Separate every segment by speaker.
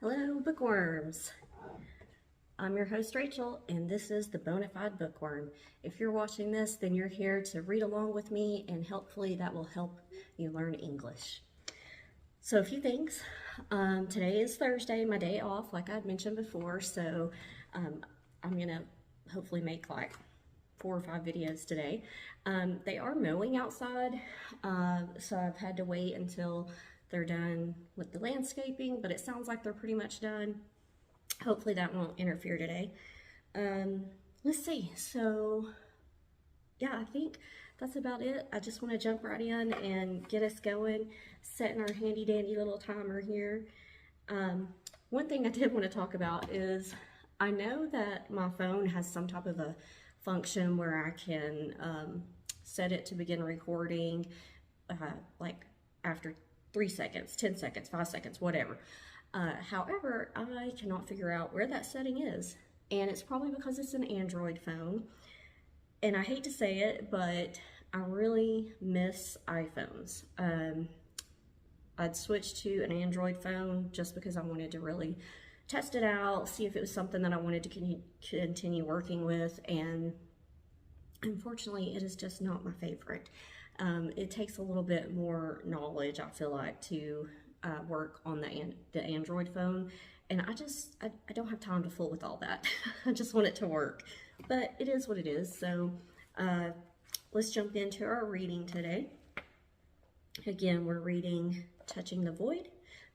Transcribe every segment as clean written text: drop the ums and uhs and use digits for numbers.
Speaker 1: Hello, bookworms. I'm your host, Rachel, and this is the Bonified Bookworm. If you're watching this, then you're here to read along with me, and hopefully that will help you learn English. So a few things. Today is Thursday, my day off, like I'd mentioned before, so I'm going to hopefully make like 4 or 5 videos today. They are mowing outside, so I've had to wait until they're done with the landscaping, but it sounds like they're pretty much done. Hopefully that won't interfere today. Let's see. So yeah, I think that's about it. I just want to jump right in and get us going, setting our handy dandy little timer here. One thing I did want to talk about is I know that my phone has some type of a function where I can set it to begin recording like after 3 seconds, 10 seconds, 5 seconds, whatever. However, I cannot figure out where that setting is. And it's probably because it's an Android phone. And I hate to say it, but I really miss iPhones. I'd switched to an Android phone just because I wanted to really test it out, see if it was something that I wanted to continue working with. And unfortunately, it is just not my favorite. It takes a little bit more knowledge, I feel like, to work on the Android phone, and I don't have time to fool with all that. I just want it to work, but it is what it is. So let's jump into our reading today. Again, we're reading Touching the Void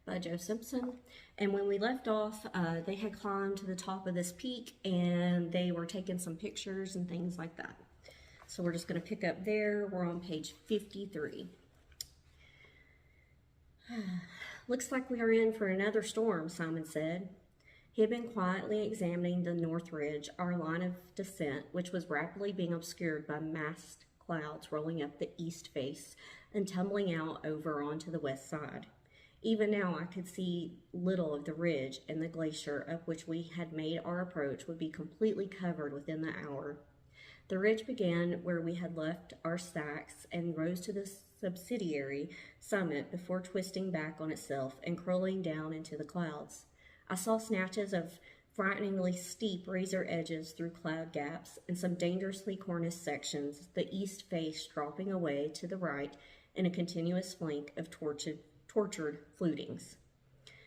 Speaker 1: by Joe Simpson, and when we left off, they had climbed to the top of this peak and they were taking some pictures and things like that. So we're just going to pick up there. We're on page 53. Looks like we are in for another storm, Simon said. He had been quietly examining the north ridge, our line of descent, which was rapidly being obscured by massed clouds rolling up the east face and tumbling out over onto the west side. Even now I could see little of the ridge, and the glacier up which we had made our approach would be completely covered within the hour. The ridge began where we had left our stacks and rose to the subsidiary summit before twisting back on itself and curling down into the clouds. I saw snatches of frighteningly steep razor edges through cloud gaps and some dangerously corniced sections, the east face dropping away to the right in a continuous flank of tortured flutings.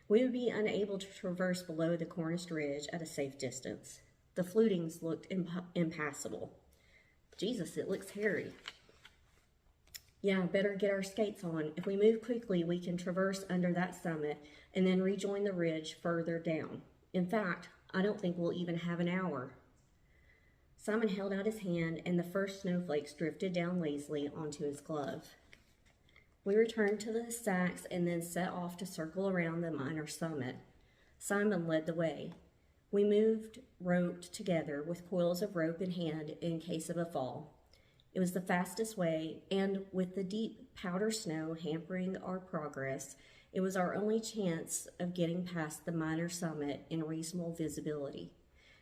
Speaker 1: We would be unable to traverse below the corniced ridge at a safe distance. The flutings looked impassable. Jesus, it looks hairy. Yeah, better get our skates on. If we move quickly, we can traverse under that summit and then rejoin the ridge further down. In fact, I don't think we'll even have an hour. Simon held out his hand, and the first snowflakes drifted down lazily onto his glove. We returned to the stacks and then set off to circle around the minor summit. Simon led the way. We moved roped together with coils of rope in hand in case of a fall. It was the fastest way, and with the deep powder snow hampering our progress, it was our only chance of getting past the minor summit in reasonable visibility.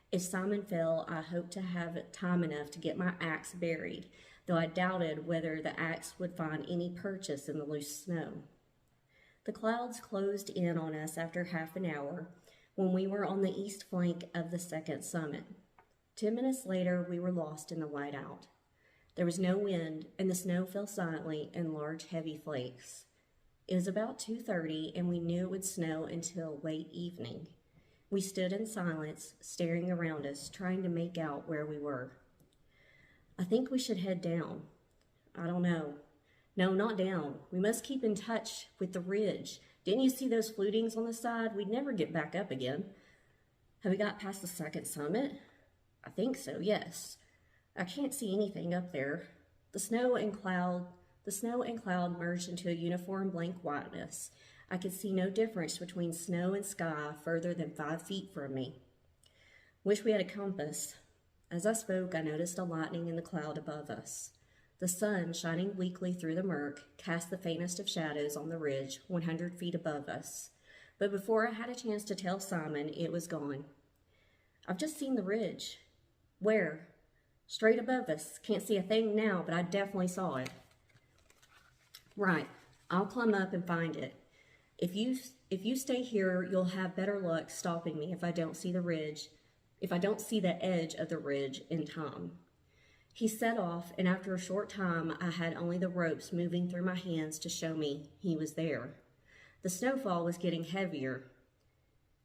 Speaker 1: If Simon fell, I hoped to have time enough to get my axe buried, though I doubted whether the axe would find any purchase in the loose snow. The clouds closed in on us after half an hour, when we were on the east flank of the second summit. 10 minutes later, we were lost in the whiteout. There was no wind, and the snow fell silently in large, heavy flakes. It was about 2:30, and we knew it would snow until late evening. We stood in silence, staring around us, trying to make out where we were. I think we should head down. I don't know. No, not down. We must keep in touch with the ridge. Didn't you see those flutings on the side? We'd never get back up again. Have we got past the second summit? I think so, yes. I can't see anything up there. The snow and cloud merged into a uniform blank whiteness. I could see no difference between snow and sky further than 5 feet from me. Wish we had a compass. As I spoke, I noticed a lightning in the cloud above us. The sun, shining weakly through the murk, cast the faintest of shadows on the ridge 100 feet above us. But before I had a chance to tell Simon, it was gone. I've just seen the ridge. Where? Straight above us. Can't see a thing now, but I definitely saw it. Right. I'll climb up and find it. If you stay here, you'll have better luck stopping me if I don't see the edge of the ridge in time." He set off, and after a short time, I had only the ropes moving through my hands to show me he was there. The snowfall was getting heavier.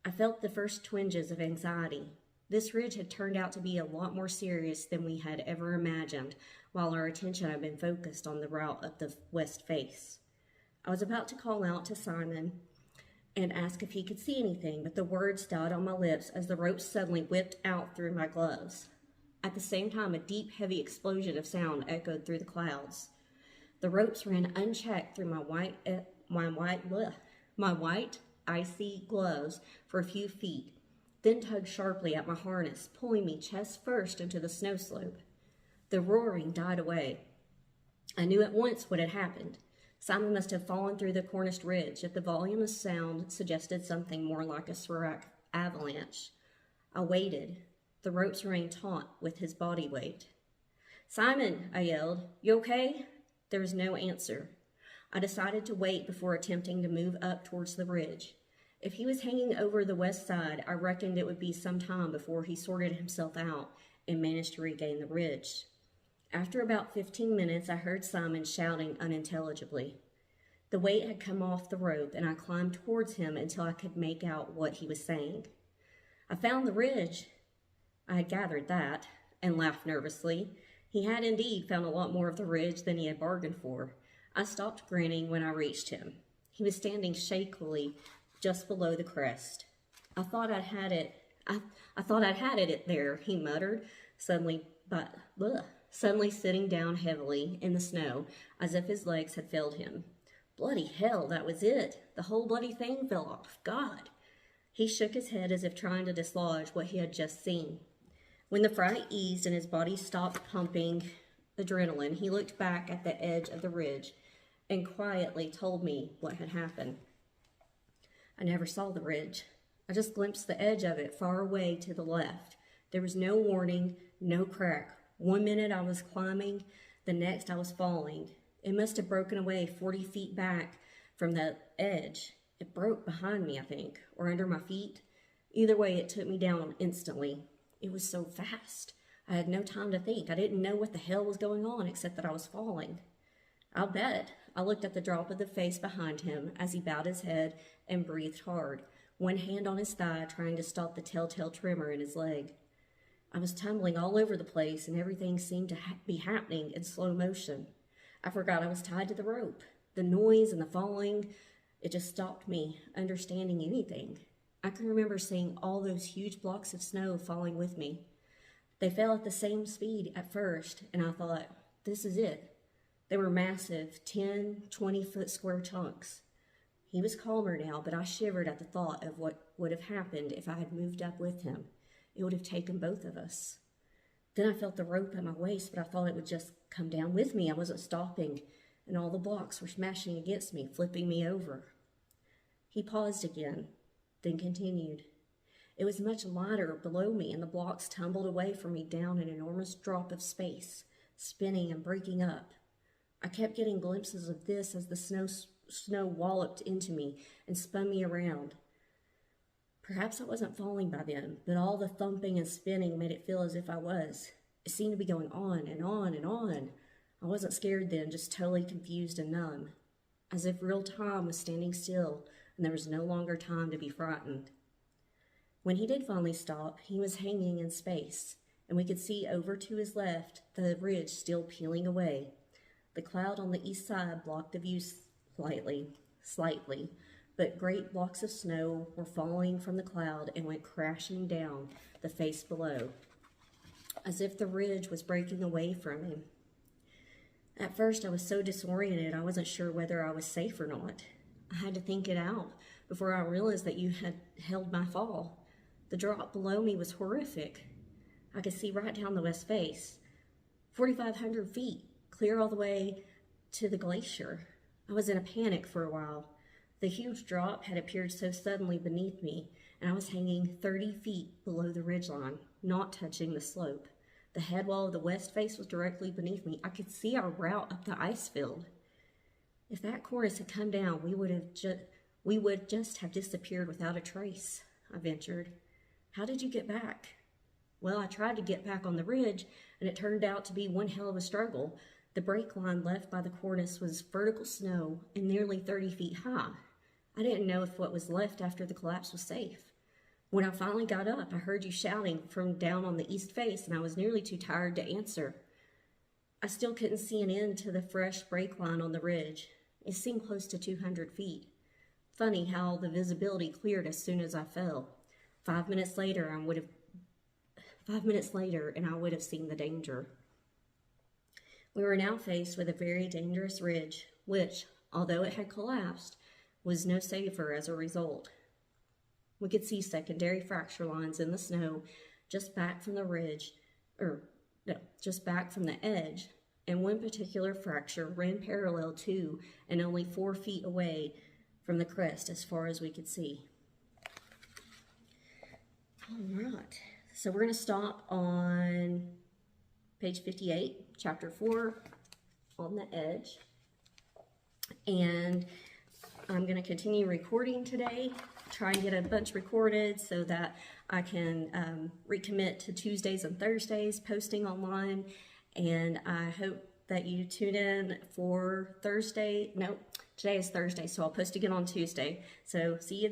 Speaker 1: I felt the first twinges of anxiety. This ridge had turned out to be a lot more serious than we had ever imagined, while our attention had been focused on the route up the west face. I was about to call out to Simon and ask if he could see anything, but the words died on my lips as the rope suddenly whipped out through my gloves. At the same time, a deep, heavy explosion of sound echoed through the clouds. The ropes ran unchecked through my white, icy gloves for a few feet, then tugged sharply at my harness, pulling me chest first into the snow slope. The roaring died away. I knew at once what had happened. Simon must have fallen through the Cornish ridge, yet the volume of sound suggested something more like a sporadic avalanche. I waited. The ropes remained taut with his body weight. "Simon," I yelled, "you okay?" There was no answer. I decided to wait before attempting to move up towards the ridge. If he was hanging over the west side, I reckoned it would be some time before he sorted himself out and managed to regain the ridge. After about 15 minutes, I heard Simon shouting unintelligibly. The weight had come off the rope, and I climbed towards him until I could make out what he was saying. "I found the ridge." I had gathered that, and laughed nervously. He had indeed found a lot more of the ridge than he had bargained for. I stopped grinning when I reached him. He was standing shakily just below the crest. I thought I'd had it there," he muttered, suddenly sitting down heavily in the snow, as if his legs had failed him. "Bloody hell, that was it. The whole bloody thing fell off. God!" He shook his head as if trying to dislodge what he had just seen. When the fright eased and his body stopped pumping adrenaline, he looked back at the edge of the ridge and quietly told me what had happened. "I never saw the ridge. I just glimpsed the edge of it far away to the left. There was no warning, no crack. 1 minute I was climbing, the next I was falling. It must have broken away 40 feet back from the edge. It broke behind me, I think, or under my feet. Either way, it took me down instantly. It was so fast. I had no time to think. I didn't know what the hell was going on except that I was falling." "I'll bet." I looked at the drop of the face behind him as he bowed his head and breathed hard, one hand on his thigh trying to stop the telltale tremor in his leg. I was tumbling all over the place, and everything seemed to be happening in slow motion. I forgot I was tied to the rope. The noise and the falling, it just stopped me understanding anything. I can remember seeing all those huge blocks of snow falling with me. They fell at the same speed at first, and I thought, this is it. They were massive, 10, 20-foot square chunks. He was calmer now, but I shivered at the thought of what would have happened if I had moved up with him. It would have taken both of us. Then I felt the rope at my waist, but I thought it would just come down with me. I wasn't stopping, and all the blocks were smashing against me, flipping me over. He paused again, then continued. It was much lighter below me, and the blocks tumbled away from me down an enormous drop of space, spinning and breaking up. I kept getting glimpses of this as the snow walloped into me and spun me around. Perhaps I wasn't falling by then, but all the thumping and spinning made it feel as if I was. It seemed to be going on and on and on. I wasn't scared then, just totally confused and numb, as if real time was standing still and there was no longer time to be frightened. When he did finally stop, he was hanging in space, and we could see over to his left the ridge still peeling away. The cloud on the east side blocked the view slightly, but great blocks of snow were falling from the cloud and went crashing down the face below, as if the ridge was breaking away from him. At first, I was so disoriented, I wasn't sure whether I was safe or not. I had to think it out before I realized that you had held my fall. The drop below me was horrific. I could see right down the west face, 4,500 feet, clear all the way to the glacier. I was in a panic for a while. The huge drop had appeared so suddenly beneath me, and I was hanging 30 feet below the ridgeline, not touching the slope. The head wall of the west face was directly beneath me. I could see our route up the ice field. If that cornice had come down, we would We would just have disappeared without a trace, I ventured. How did you get back? Well, I tried to get back on the ridge, and it turned out to be one hell of a struggle. The break line left by the cornice was vertical snow and nearly 30 feet high. I didn't know if what was left after the collapse was safe. When I finally got up, I heard you shouting from down on the east face, and I was nearly too tired to answer. I still couldn't see an end to the fresh break line on the ridge. It seemed close to 200 feet. Funny how the visibility cleared as soon as I fell. 5 minutes later, and I would have seen the danger. We were now faced with a very dangerous ridge, which, although it had collapsed, was no safer as a result. We could see secondary fracture lines in the snow just back from the edge, and one particular fracture ran parallel to and only 4 feet away from the crest as far as we could see. All right, so we're going to stop on page 58, chapter 4, on the edge. And I'm going to continue recording today, try and get a bunch recorded so that I can recommit to Tuesdays and Thursdays posting online. And I hope that you tune in for Thursday. No, today is Thursday, so I'll post again on Tuesday. So see you then.